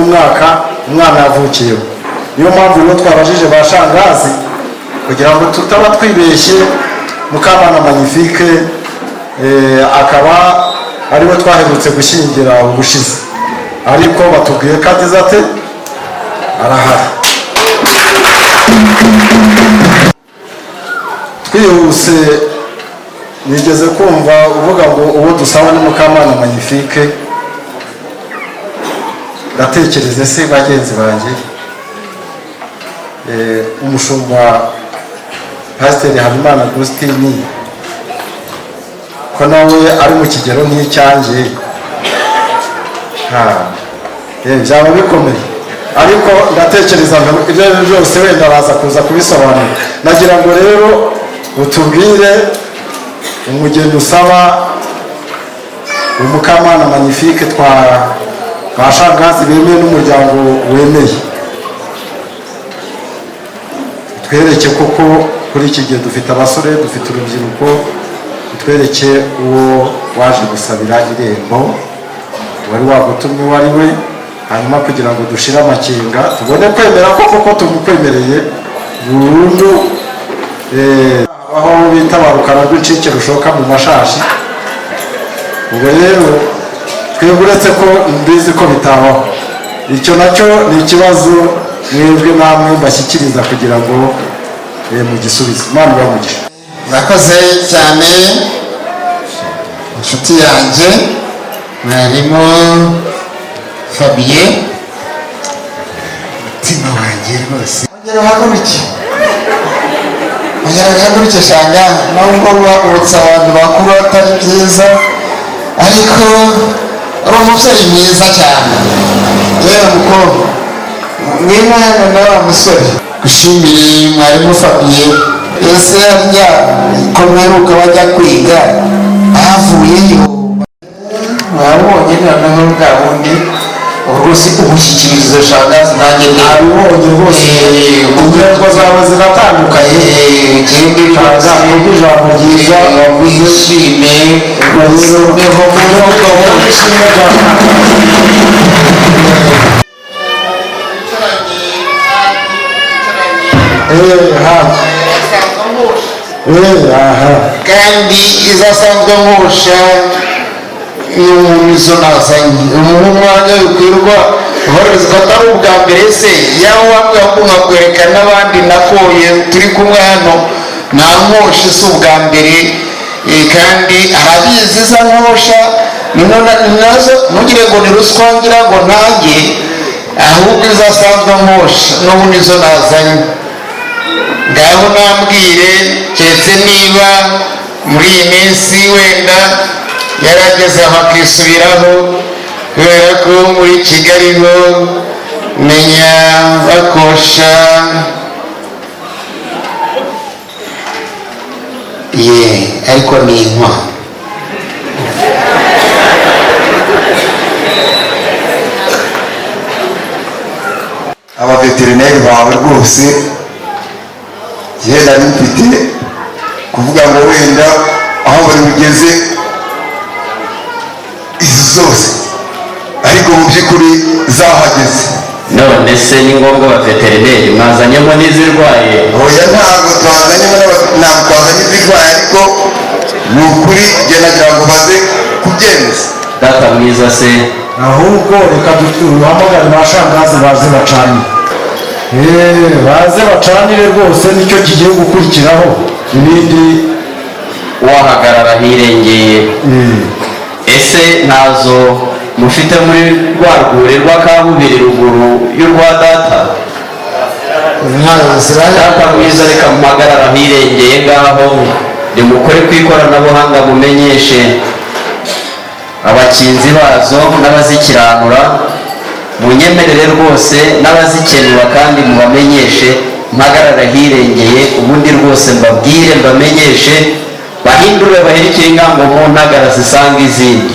n'umwaka umwana yavukiyeho. Niyo mpamvu rero twabajije ba shangazi kugira ngo tutaba twibeshye. Mukamana Magnifique akaba ariwe twaherutse gushyingira ubushize, ariko batubwiye ko agize ate arahari. Twihuse nigeze kumva uvuga ngo uwo dusaba ni Mukamana Magnifique. Ndatekereze se bagenzi banjye, umushumba Pasiteri Habimana Agustin ko nawe ari mu kigero nk'icyanjye, byaba bikomeye, ariko ndatekereza ibyo byose wenda araza kuza kubisobanura. Nagira ngo rero utubwire umugeni usaba Mukamana Magnifique twashangazi bemeye n'umuryango wemeye. Twereke koko kuri iki gihe dufite abasore, dufite urubyiruko, twereke uwo waje gusabira irembo, wari wagutumye uwo ari we, hanyuma kugira ngo dushire amakenga tubone kwemera ko koko tumukwemereye burundu. Aho bita barukana rw'icike rushoka mu mashashi. Ubwo rero twebwe uretse ko mbizi ko bitabaho, icyo nacyo ni ikibazo mwebwe namwe mbashyikiriza kugira ngo mugisubize. Imana ibamugishe. Murakoze cyane inshuti yanjye mwarimu Fabien, mutima wanjye rwose. Ongera uhaguruke shanga, nubwo wabutsa abantu bakuru atari byiza, ariko uri umusore mwiza cyane. Yewe mukobwa mwimana na wa musore. Gushimiye mwarimu Fabien. Ese harya komeruka bajya kwiga ahavuyeyo wabonye noneho bwa bundi rwose ubushyikirizo shangazi nanjye nabibonye rwose. Ingingo zawe ziratandukanye, ikindi kaza ijambo ryiza wishime ubeho murugo wishime kandi izasanzwe nkosha n'umuntu izo nazanye umwanya wikwirwa uhoreza atari ubwa mbere se yaho wamwe nkakwereka n'abandi nakoye turi kumwe hano nta nkosha si ubwa mbere, kandi arabizi iza nkosha nazo ntugire ngo ni ruswa ngira ngo nanjye, ahubwo izasanzwe nkosha n'ubundi izo nazanye. Ngaho nambwire keretse niba muri iyi minsi wenda yarageze aho akisubiraho, kubera ko muri Kigali ho menya bakosha ariko ni inkwa. Abaveterineri bawe rwose yenda nifite kuvuga ngo wenda aho bari bugeze izi zose, ariko mu by'ukuri zahageze. None se ni ngombwa abaveterineri mwazanyemo n'izirwaye? Oya, ntabwo twazanyemo n'izirwaye, ariko ni ukuri nagira ngo baze kubyemeza. Data mwiza se, ahubwo reka duhamagare ba shangazi baze bacanye. Baze bacanire rwose, nicyo kigiye gukurikiraho, ibindi wahagarara hirengeye. Ese ntazo mufite muri rwa rwuri rwa Kabubiri ruguru y'urwa data? Data mwiza reka muhagarara hirengeye ngaho, nimukore ku ikoranabuhanga mumenyeshe abakinzi bazo n'abazikiranura, munyemerere rwose n'abazikenura kandi mubamenyeshe. Mpagarara hirengeye ubundi rwose mbabwire mbamenyeshe, bahindure baherekeye ingango mu ntagara zisanga izindi.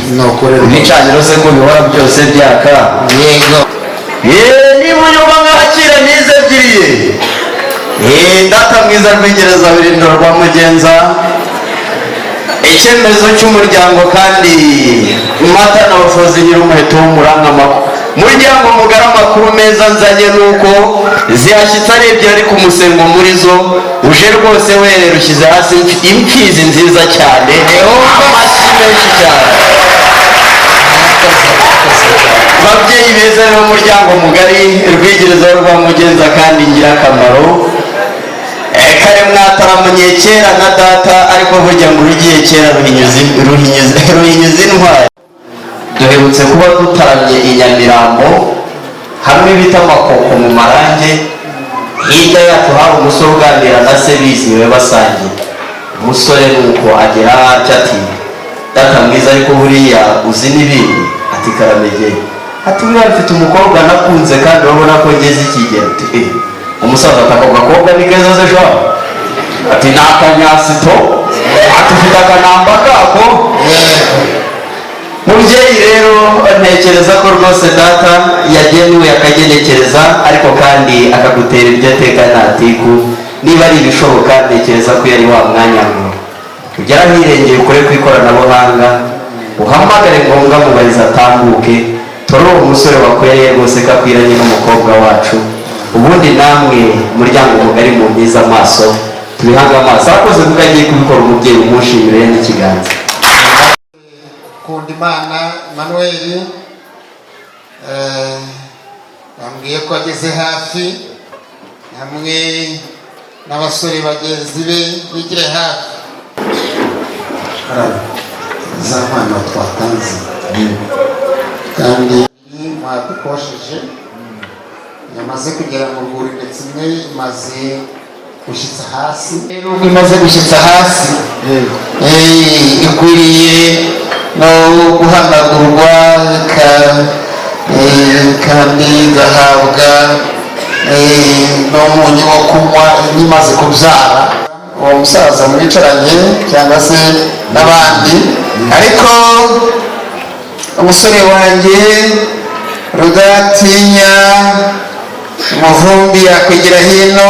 Ibicaniro se ko bihora byose byaka. Yego niba unyuma nk'abakira nize ebyiri. Data mwiza rw'igereza birindiro rwa Mugenza, icyemezo cy'umuryango kandi mata n'abafozi nyir'umuheto w'umurangamakuru, muryango mugarama ibyiza nzanye nuko zihashyitse ari ebyiri ariko umusengo muri zo uje rwose werera ushyize hasi imfizi nziza cyane amashyi menshi cyane. Babyeyi beza rero umuryango mugari rwigerezaho rwa mugenza kandi ingirakamaro, kare mwataramunye kera na data ariko burya ngo urugiye kera ruhinyuza intwari. Duherutse kuba dutaramye i Nyamirambo hamwe bita Makoko mu Marange, hirya yacu hari umusore uganira na se biziwe basangiye. Umusore nuko agera ati data mwiza ariko buriya uzi n'ibindi, ati karamegeye, ati buriya mfite umukobwa nakunze kandi urabona ko ngeze ikigero. Umusaza ati ako gakobwa ni keza se sha, ati ni akanyasito, ati ufite akanamba kako. Mubyeyi rero ntekereza ko rwose data yagenewe akagenekereza ariko kandi akagutera iryo teka ntatiku. Niba ari ibishoboka ntekereza ko yari wa mwanya ngo ugera ahirengeye ukore ku ikoranabuhanga uhamagare ngombwa mubariza atambuke turi uwo musore wakwiriye rwose ko akwiranye n'umukobwa wacu, ubundi namwe muryango mugari mu myiza amaso tubihange amaso. Akoze kuko agiye kubikora umubyeyi umushimire n'ikiganza. Kundimana Emmanuel yambwiye ko ageze hafi hamwe n'abasore bagenzi be bigire hafi. za mpano twatanze kandi mwadukosheje yamaze kugera mu rwuri ndetse imwe imaze gushyitsa hasi. Rero imaze gushyitsa hasi ikwiriye no guhanagurwa kandi igahabwa n'umunyu wo kunywa imaze kubyara. Uwo musaza mwicaranye cyangwa se n'abandi, ariko umusore wanjye rudatinya umuvumbi yakwigira hino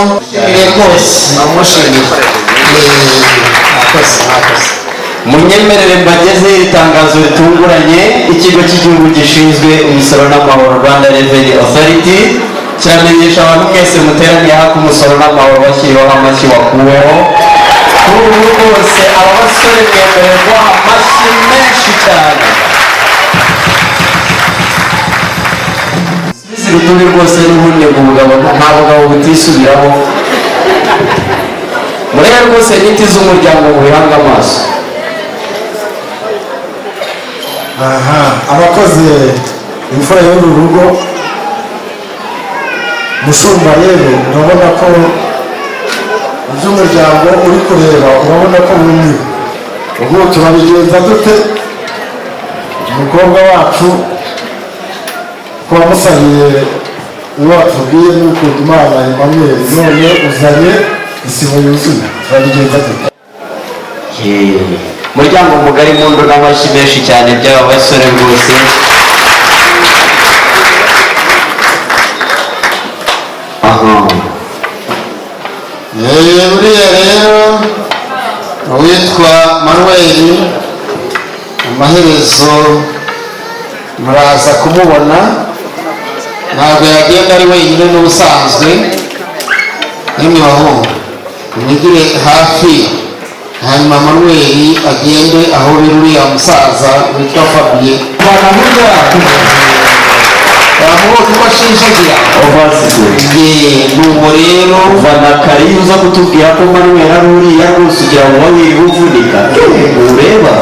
rwose amushimira. Munyemerere mbageze itangazo ritunguranye. Ikigo cy'igihugu gishinzwe imisoro n'amahoro Rwanda Revenue Authority kiramenyesha abantu mwese muteraniye hafi umusoro n'amahoro bashyiriweho amashyi wakuweho. Kuri ubu rwose aba basore mwemerewe guha amashyi menshi cyane. Rutubi rwose n'ubundi ubugabo nta bugabo butisubiraho. Murebe rwose n'inti z'umuryango mu bihanga amaso. abakoze imfura y'uru rugo mushumba rero urabona ko iby'umuryango uri kureba urabona ko bumiwe. ubu turabigenza dute? umukobwa wacu ko wamusabiye uwo watubwiye n'ukuntu Imana Emmanuel none uzanye isibo yuzuye, turabigenza dute? Muryango mugari mundu n'amashyi menshi cyane by'aba basore rwose. Buriya rero uwitwa Manuel amaherezo muraza kumubona, ntabwo yagenda ari wenyine n'ubusanzwe. Nimwe bahungu mwigire hafi, hanyuma Manuel agende aho biri uriya musaza witwa Fabien bamuhoze ko ashinjagira nuwo rero vanakari uza kutubwira ko Manuel ari uriya rwose ugira ngo wabiri uvunika ureba.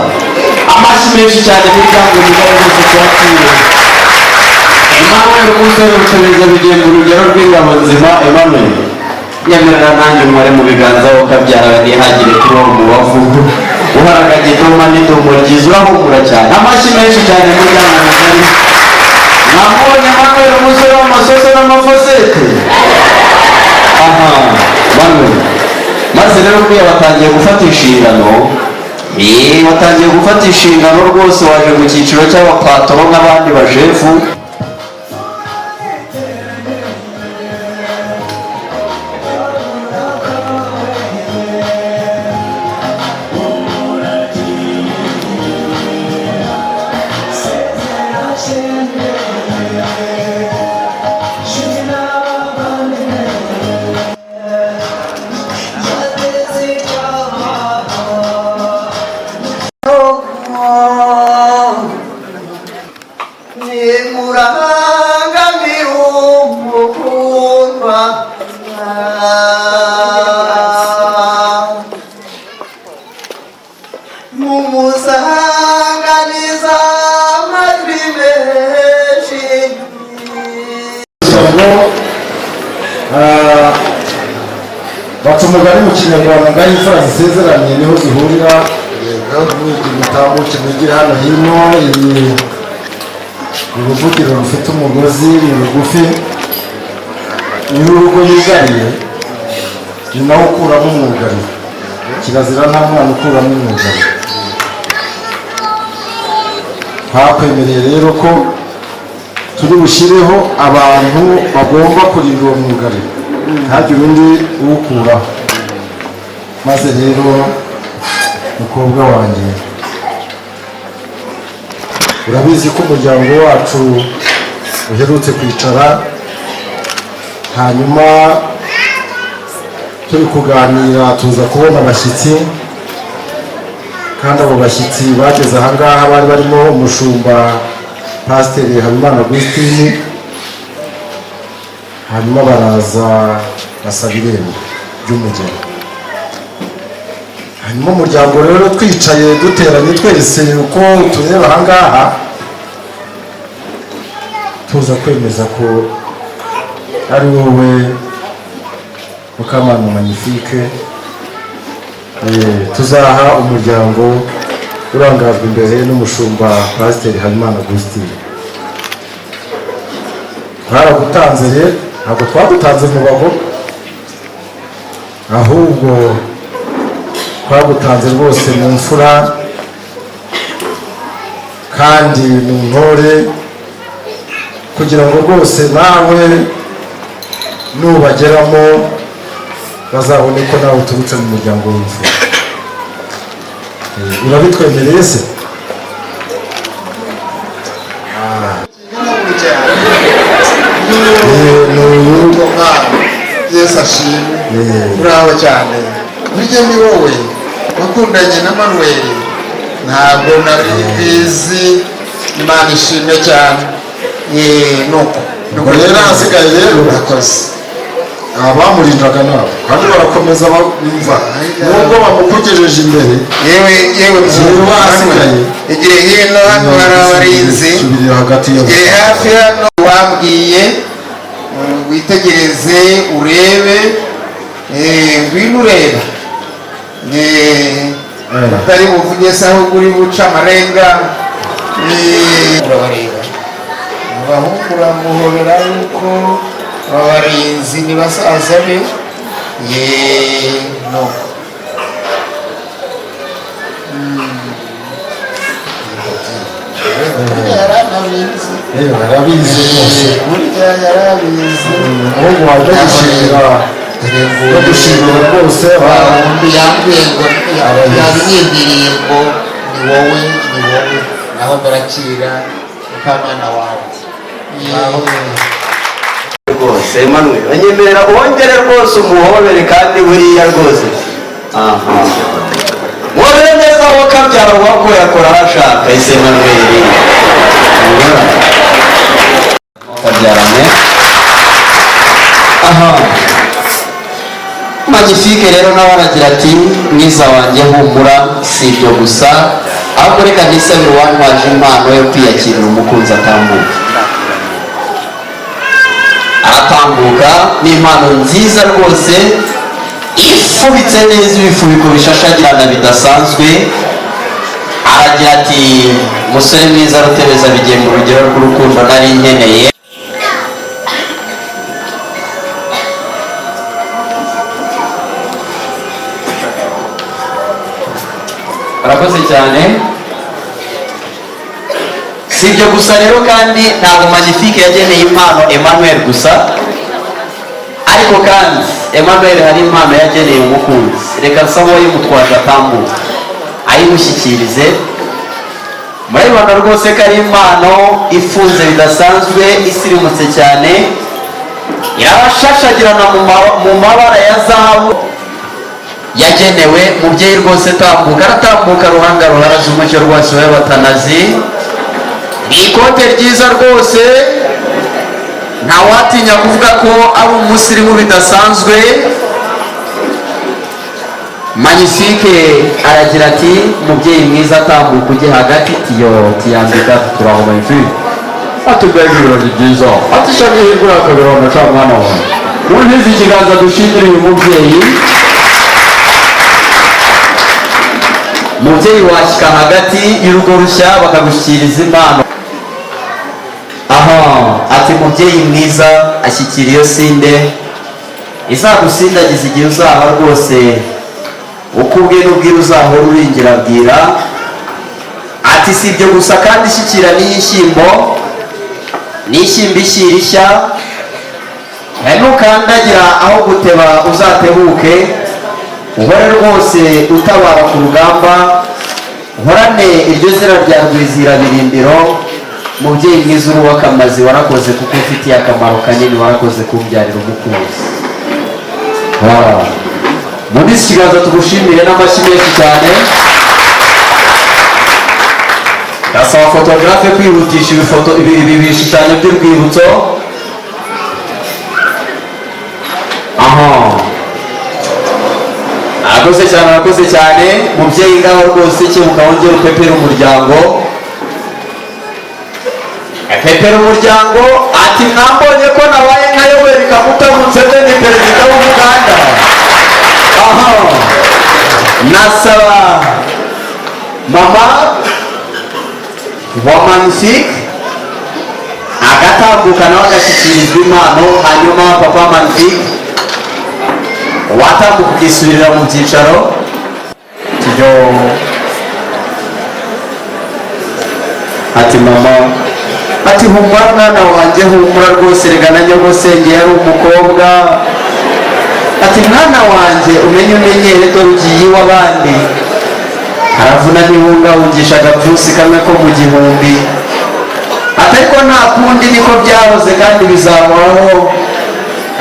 Amashyi menshi cyane miryango mugari rwose twakiriye Emmanuel umusore ucuruza bigenda urugero rw'ingabo nzima. Emmanuel nyemerera nanjye umubare mu biganza wo kabyara ntihagire tuba umubavu uharaga gitoma n'itungo ryiza urahumura cyane. Amashyi menshi cyane muryango mugari. Namubonye Manuel umusore w'amasoso n'amafosete. Manuel maze rero buriya batangiye gufata inshingano. Batangiye gufata inshingano rwose. Waje mu cyiciro cy'abapatoro n'abandi bajefu. Should baca umugani mu kinyarwanda ngaho imfura zisezeranye niho zihurira. Mutambuke mugire hano hino. Uruvugiro rufite umugozi ni rugufi, niho urugo yugariye ni nawe ukuramo umwugariro. Kirazira nta mwana ukuramo umwugariro. Hakwemereye rero ko turi bushyireho abantu bagomba kurinda uwo mwugariro, ntihagire undi uwukuraho. Maze rero mukobwa wanjye, urabizi ko umuryango wacu uherutse kwicara, hanyuma turi kuganira tuza kubona abashyitsi, kandi abo bashyitsi bageze ahangaha bari barimo umushumba Pasiteri Habimana Agustin, hanyuma baraza basaba irembo ry'umugeni. Hanyuma umuryango rero twicaye duteranye twese uko tureba ahangaha, tuza kwemeza ko ari wowe Mukamana Magnifique tuzaha umuryango urangajwe imbere n'umushumba Pasiteri Habimana Agustin. Twaragutanze rero, ntabwo twagutanze mu bago, ahubwo twagutanze rwose mu mfura kandi mu ntore, kugira ngo rwose nawe nubageramo bazabone ko nawe uturutse mu muryango w'imfura. Urabitwemereye se? n'urugo mwana Yesu ashimwe. Bravo cyane. Burya ni wowe wakundanye na Manuel, ntabwo nari bizi. Imana ishimwe cyane. Nuko rero hasigaye rero urakoze. abamurindaga nabo kandi barakomeza bumva nubwo bamukugejeje imbere. yewe hasigaye igire hino, hano hari abarinzi. Igire hafi hano, wambwiye witegereze urebe, ngwino ureba, utari buvuge se aho uri buca amarenga. Urabareba abahungu, uramuhobera yuko abarinzi ni basaza be. barabizi rwose, burya yarabizi. ahubwo wajya gushimira rwose. Yambwiye ngo yabimwibwiriye ngo ni wowe naho barakira Mukamana wawe rwose. Emmanuel banyemerera wongere rwose umuhobere, kandi buriya rwose mubere neza aho kabyara wako yakora hashaka. ese Emmanuel kabyarane Magnifique rero nawe aragira ati mwiza wanjye humura, si ibyo gusa ahubwo reka nisabire uwantwaje impano yo kwiyakirira umukunzi atambuka. Aratambuka n'impano nziza rwose ifubitse neza, ibifubiko bishashagirana bidasanzwe. Aragira ati musore mwiza rutebeza bigiye mu rugero rw'urukundo nari nkeneye. Arakoze cyane. Si ibyo gusa rero kandi ntabwo Magnifique yageneye impano Emmanuel gusa, ariko kandi Emmanuel hari impano yageneye umukunzi. Reka nsaba yimutwaje atambuka ayimushyikirize. Murabibona rwose ko ari impano ifunze bidasanzwe, isirimutse cyane, irabashashagirana mu mabara ya zahabu, yagenewe mubyeyi rwose. Tambuka, aratambuka ruhanga ruharaze umucyo rwose w'abatanazi. Ni ikote ryiza rwose, ntawatinya kuvuga ko ari umusirimu bidasanzwe. Magnifique aragira ati mubyeyi mwiza atambuka ujye hagati. tiyambika turaho Magnifique atubwira ibirori byiza, ati shani hirwa akabirona ca mwana wawe, untize ikiganza dushimire uyu mubyeyi. umubyeyi washyika hagati y'urugo rushya bakagushyikiriza impano. Aha ati mubyeyi mwiza ashyikira iyo sinde izagusindagiza igihe uzaba rwose uko ubwe n'ubwira uzahora uringira bwira. Ati si ibyo gusa kandi ishyikira n'iy'ishyimbo n'ishyimbo ishyira ishya ntukandagira aho guteba uzatebuke uhore rwose utabara ku rugamba uhorane iryo zina rya rwizira birindiro. Mubyeyi mwiza uri uw'akamazi warakoze kuko ufitiye akamaro kanini warakoze kumbyarira umukunzi. Muri iki kiganza tugushimire n'amashyi menshi cyane. Ndasaba fotogarafe kwihutisha ibi bishushanyo by'urwibutso. Aha arakoze cyane mubyeyi ngaho rwose kebuka wongera upepera umuryango. Pepera umuryango ati mwambonye ko nabaye nka Yoweri Kaguta Museveni perezida w'Uganda. Aha nasaba mama wa Magnifique agatambuka nawe agashyikirizwa impano, hanyuma papa Magnifique watambuka ukisubirira mu byicaro. Ati mama ati humura mwana wanjye humura rwose rega na nyogosenge yari umukobwa. Ati mwana wanjye umenyere dore ugiye iw'abandi haravuna ntihungahungisha agapfusi kamwe ko mu gihumbi. Ati ariko nta kundi niko byahoze kandi bizahoraho.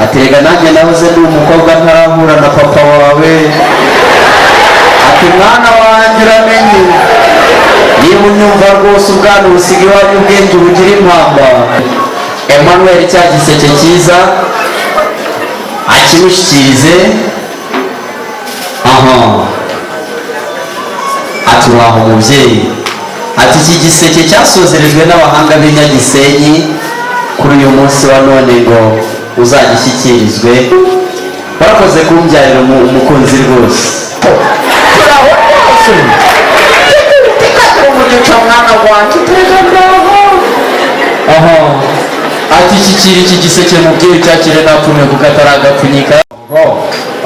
Ati rega nanjye nahoze ndi umukobwa ntarahura na papa wawe. Ati mwana wanjye uramenye niba unyumva rwose ubwana busiga iwanyu ubwenge bugira impamba. Emmanuel cya giseke cyiza akimushyikirize. Aha ati uraho mubyeyi. Ati iki giseke cyasozerejwe n'abahanga b'Inyagisenyi kuri uyu munsi wa none ngo uzagishyikirizwe. Barakoze kumbyarira umukunzi rwose. Turaho rwose umugisha mwana wanjye uteze ngaho. Aha ati shyikira iki giseke mubyeyi cyakire napfumwe kuko ataragapfunyika.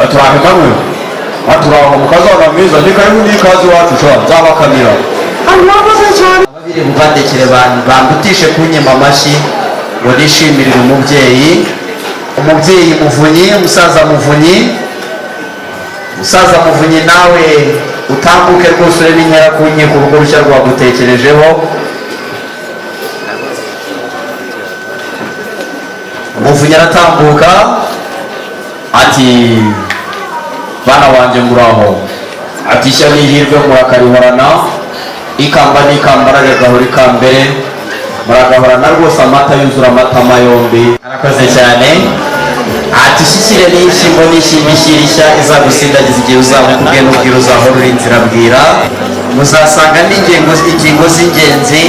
Aturahe kamwe aturaho mukazana mwiza ni karibu n'ikazi wacu sha nzabakamira. Mwakoze cyane. Babiri muvandekere bandutishe kunyema amashyi ngo nishimirire umubyeyi. Umubyeyi Muvunyi, umusaza Muvunyi nawe utambuke rwose urebe inkera ku nkiko urugo rushya rwagutekerejeho. Muvunyi aratambuka ati bana wanjye nguraho. Ati ishya n'ihirwe murakarihorana ikamba n'ikamba ragahora ikambere muragahorana rwose amata yuzura amatama yombi. Arakoze cyane. Ati shyikire n'ishyimbo n'ishyimbo ishyirisha izagusindagiza igihe uzamuka ubwe n'ubwira uzahora uri inzira bwira. Muzasanga n'ingingo z'ingenzi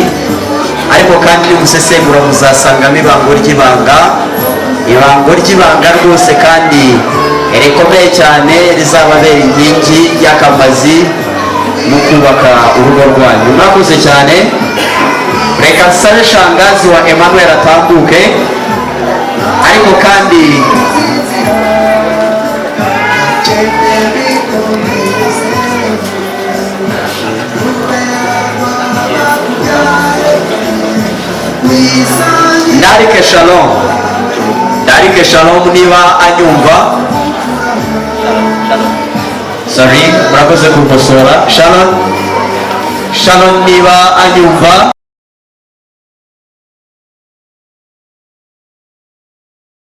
ariko kandi nimusesengura muzasangamo ibango ry'ibanga rwose kandi rikomeye cyane rizababera inkingi y'akamazi mu kubaka urugo rwanyu. Mwakoze cyane. Reka nsabe shangazi wa Emmanuel atambuke ariko kandi Darike Shalom niba anyumva. Sorry murakoze kunkosora. Shalom niba anyumva